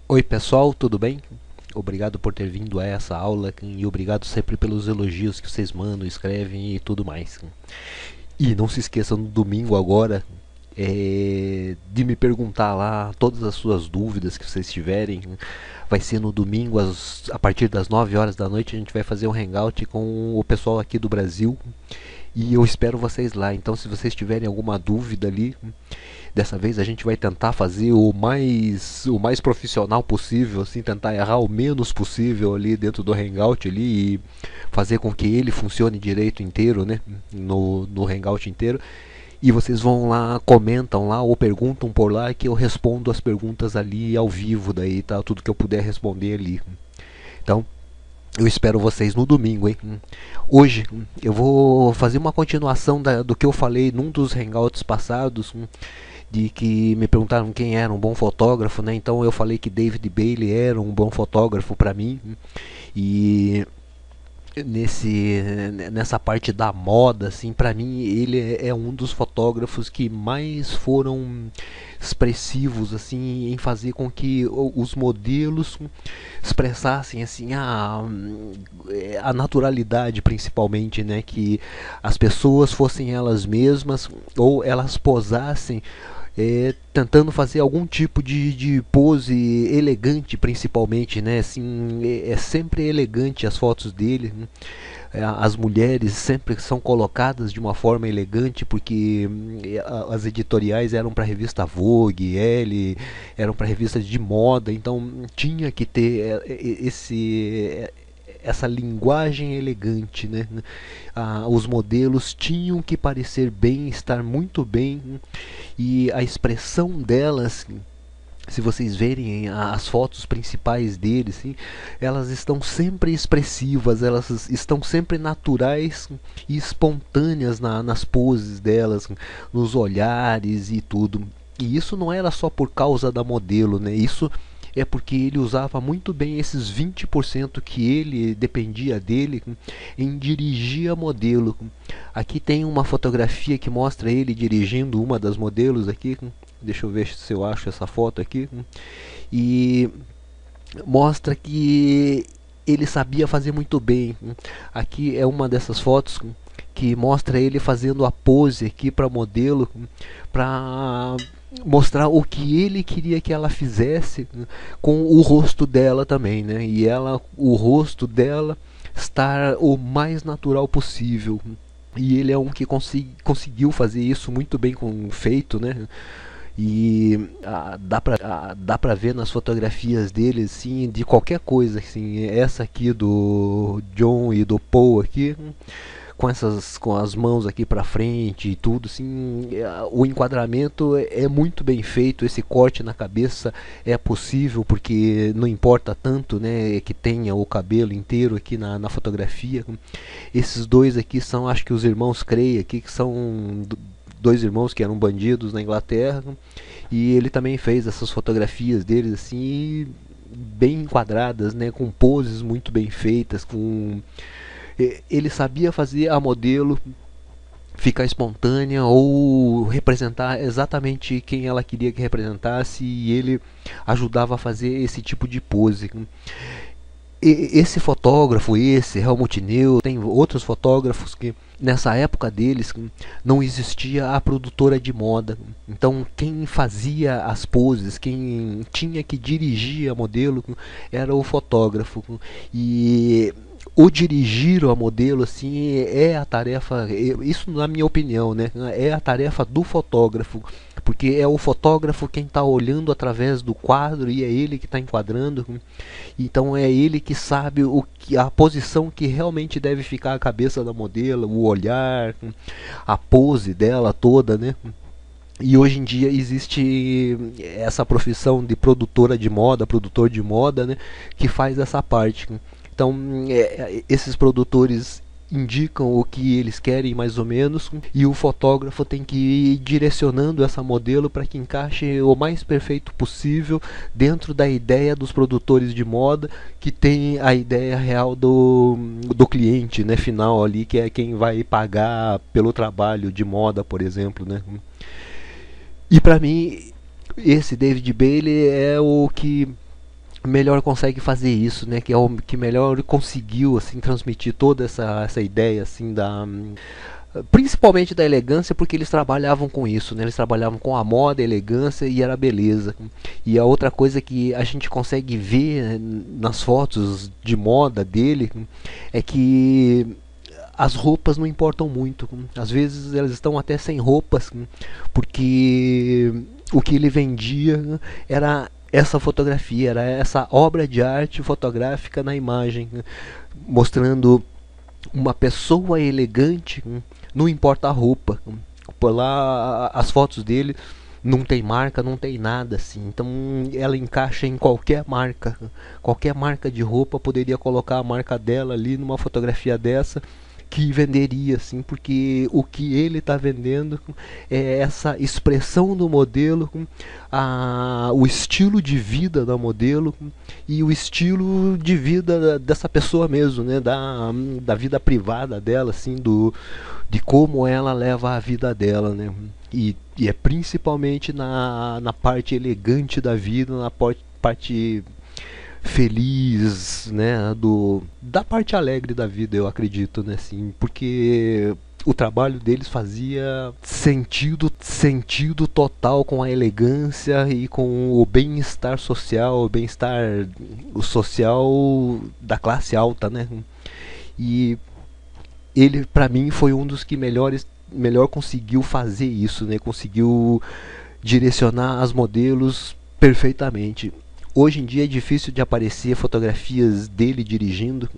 Oi pessoal, tudo bem? Obrigado por ter vindo a essa aula e obrigado sempre pelos elogios que vocês mandam, escrevem e tudo mais. E não se esqueçam no domingo agora de me perguntar lá todas as suas dúvidas que vocês tiverem. Vai ser no domingo a partir das 9 horas da noite. A gente vai fazer um hangout com o pessoal aqui do Brasil e eu espero vocês lá. Então, se vocês tiverem alguma dúvida ali, dessa vez a gente vai tentar fazer o mais profissional possível, assim, tentar errar o menos possível ali dentro do Hangout ali e fazer com que ele funcione direito inteiro, né? No Hangout inteiro. E vocês vão lá, comentam lá ou perguntam por lá que eu respondo as perguntas ali ao vivo daí, tá? Tudo que eu puder responder ali. Então, eu espero vocês no domingo, hein? Hoje eu vou fazer uma continuação do que eu falei num dos hangouts passados, de que me perguntaram quem era um bom fotógrafo, né? Então eu falei que David Bailey era um bom fotógrafo para mim. E nessa parte da moda, assim, para mim ele é um dos fotógrafos que mais foram expressivos, assim, em fazer com que os modelos expressassem, assim, a naturalidade, principalmente, né, que as pessoas fossem elas mesmas ou elas posassem tentando fazer algum tipo de pose elegante, principalmente, né? Assim, é sempre elegante as fotos dele, né? As mulheres sempre são colocadas de uma forma elegante porque as editoriais eram para a revista Vogue, Elle, eram para revistas de moda, então tinha que ter essa linguagem elegante, né? Os modelos tinham que parecer bem, estar muito bem, e a expressão delas, se vocês verem as fotos principais deles, sim, elas estão sempre expressivas, elas estão sempre naturais e espontâneas nas poses delas, nos olhares e tudo. E isso não era só por causa da modelo, né? Isso é porque ele usava muito bem esses 20% que ele dependia dele em dirigir a modelo. Aqui tem uma fotografia que mostra ele dirigindo uma das modelos aqui. Deixa eu ver se eu acho essa foto aqui. E mostra que ele sabia fazer muito bem. Aqui é uma dessas fotos que mostra ele fazendo a pose aqui para modelo, para mostrar o que ele queria que ela fizesse com o rosto dela também, né? E o rosto dela estar o mais natural possível. E ele é um que conseguiu fazer isso muito bem com feito, né? E dá pra ver nas fotografias dele, assim, de qualquer coisa, assim, essa aqui do John e do Paul aqui, com as mãos aqui pra frente e tudo, assim, o enquadramento é muito bem feito, esse corte na cabeça é possível porque não importa tanto, né, que tenha o cabelo inteiro aqui na fotografia. Esses dois aqui são, acho que os irmãos Cray aqui, que são dois irmãos que eram bandidos na Inglaterra, e ele também fez essas fotografias deles assim bem enquadradas, né, com poses muito bem feitas, com ele sabia fazer a modelo ficar espontânea ou representar exatamente quem ela queria que representasse, e ele ajudava a fazer esse tipo de pose. Esse fotógrafo, esse Helmut Neu, tem outros fotógrafos que nessa época deles não existia a produtora de moda. Então quem fazia as poses, quem tinha que dirigir a modelo era o fotógrafo. E o dirigir a modelo assim é a tarefa, isso na minha opinião, né, é a tarefa do fotógrafo, porque é o fotógrafo quem está olhando através do quadro e é ele que está enquadrando. Então é ele que sabe a posição que realmente deve ficar a cabeça da modelo, o olhar, a pose dela toda, né? E hoje em dia existe essa profissão de produtora de moda, produtor de moda, né, que faz essa parte. Então esses produtores indicam o que eles querem mais ou menos, e o fotógrafo tem que ir direcionando essa modelo para que encaixe o mais perfeito possível dentro da ideia dos produtores de moda, que tem a ideia real do cliente, né, final ali, que é quem vai pagar pelo trabalho de moda, por exemplo, né? E para mim esse David Bailey é o que melhor consegue fazer isso, né? Que é o que melhor conseguiu assim transmitir toda essa ideia assim da principalmente da elegância, porque eles trabalhavam com isso, né? Eles trabalhavam com a moda, a elegância e era a beleza. E a outra coisa que a gente consegue ver nas fotos de moda dele é que as roupas não importam muito. Às vezes elas estão até sem roupas, porque o que ele vendia era essa fotografia, era essa obra de arte fotográfica na imagem, mostrando uma pessoa elegante, não importa a roupa. Por lá as fotos dele não tem marca, não tem nada assim. Então ela encaixa em qualquer marca. Qualquer marca de roupa poderia colocar a marca dela ali numa fotografia dessa que venderia assim, porque o que ele está vendendo é essa expressão do modelo, o estilo de vida da modelo e o estilo de vida dessa pessoa mesmo, né, da vida privada dela, assim, de como ela leva a vida dela, né, e é principalmente na parte elegante da vida, na parte feliz, né, da parte alegre da vida, eu acredito, né, assim, porque o trabalho deles fazia sentido total com a elegância e com o bem-estar social, o bem-estar social da classe alta, né? E ele, para mim, foi um dos que melhor conseguiu fazer isso, né? Conseguiu direcionar as modelos perfeitamente. Hoje em dia é difícil de aparecer fotografias dele dirigindo,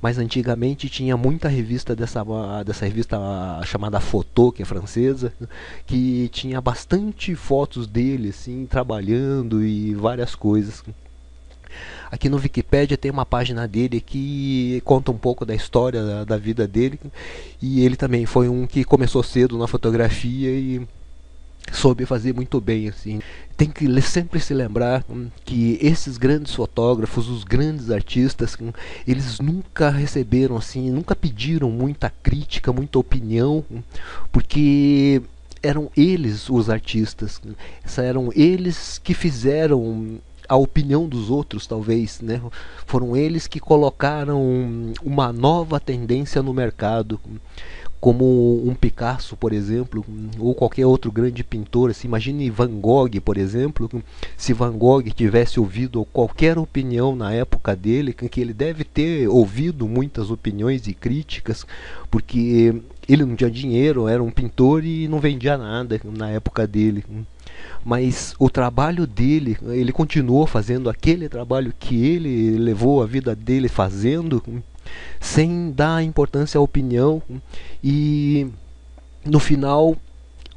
mas antigamente tinha muita revista dessa revista chamada Photo, que é francesa, que tinha bastante fotos dele assim, trabalhando e várias coisas. Aqui no Wikipedia tem uma página dele que conta um pouco da história da vida dele, e ele também foi um que começou cedo na fotografia e soube fazer muito bem, assim. Tem que sempre se lembrar que esses grandes fotógrafos, os grandes artistas, eles nunca receberam assim, nunca pediram muita crítica, muita opinião, porque eram eles os artistas, eram eles que fizeram a opinião dos outros, talvez, né? Foram eles que colocaram uma nova tendência no mercado, como um Picasso, por exemplo, ou qualquer outro grande pintor. Assim, imagine Van Gogh, por exemplo. Se Van Gogh tivesse ouvido qualquer opinião na época dele, que ele deve ter ouvido muitas opiniões e críticas, porque ele não tinha dinheiro, era um pintor e não vendia nada na época dele. Mas o trabalho dele, ele continuou fazendo aquele trabalho que ele levou a vida dele fazendo, sem dar importância à opinião, e no final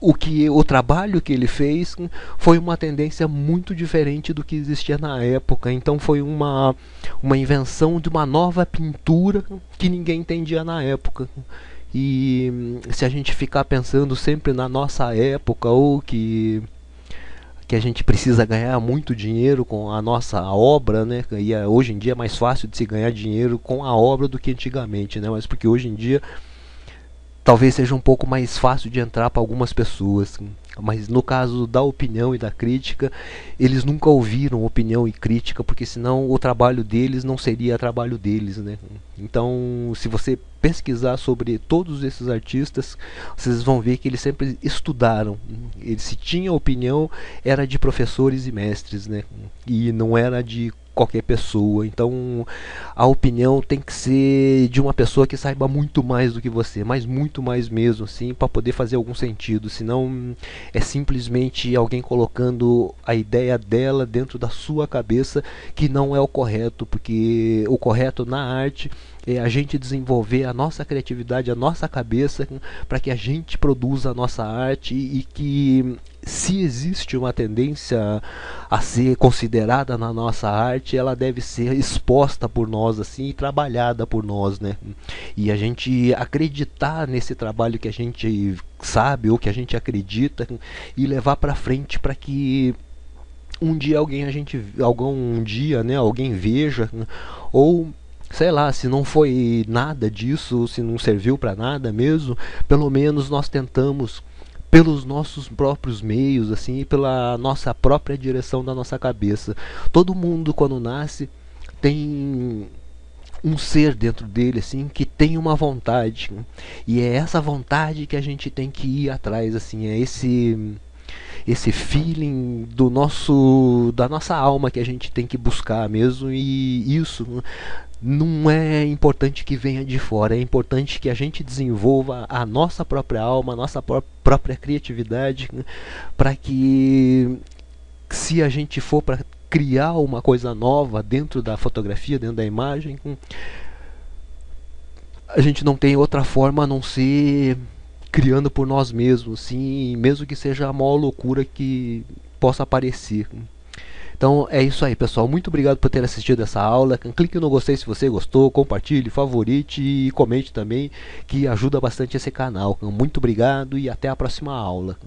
o trabalho que ele fez foi uma tendência muito diferente do que existia na época. Então foi uma invenção de uma nova pintura que ninguém entendia na época. E se a gente ficar pensando sempre na nossa época, ou que a gente precisa ganhar muito dinheiro com a nossa obra, né? E hoje em dia é mais fácil de se ganhar dinheiro com a obra do que antigamente, né? Mas porque hoje em dia talvez seja um pouco mais fácil de entrar para algumas pessoas. Mas no caso da opinião e da crítica, eles nunca ouviram opinião e crítica, porque senão o trabalho deles não seria trabalho deles, né? Então, se você pesquisar sobre todos esses artistas, vocês vão ver que eles sempre estudaram. Eles, se tinha opinião, era de professores e mestres, né? E não era de qualquer pessoa. Então a opinião tem que ser de uma pessoa que saiba muito mais do que você, mas muito mais mesmo, assim, para poder fazer algum sentido. Senão é simplesmente alguém colocando a ideia dela dentro da sua cabeça, que não é o correto, porque o correto na arte é a gente desenvolver a nossa criatividade, a nossa cabeça, para que a gente produza a nossa arte, e que se existe uma tendência a ser considerada na nossa arte, ela deve ser exposta por nós, assim, e trabalhada por nós, né? E a gente acreditar nesse trabalho que a gente sabe ou que a gente acredita, e levar para frente, para que um dia alguém veja, ou sei lá, se não foi nada disso, se não serviu para nada mesmo, pelo menos nós tentamos pelos nossos próprios meios, assim, e pela nossa própria direção da nossa cabeça. Todo mundo quando nasce tem um ser dentro dele, assim, que tem uma vontade, e é essa vontade que a gente tem que ir atrás, assim, é esse feeling do nosso da nossa alma que a gente tem que buscar mesmo. E isso não é importante que venha de fora, é importante que a gente desenvolva a nossa própria alma, a nossa própria criatividade, para que, se a gente for para criar uma coisa nova dentro da fotografia, dentro da imagem, a gente não tem outra forma a não ser criando por nós mesmos, sim, mesmo que seja a maior loucura que possa parecer. Então é isso aí, pessoal. Muito obrigado por ter assistido essa aula. Clique no gostei se você gostou, compartilhe, favorite e comente também, que ajuda bastante esse canal. Muito obrigado e até a próxima aula.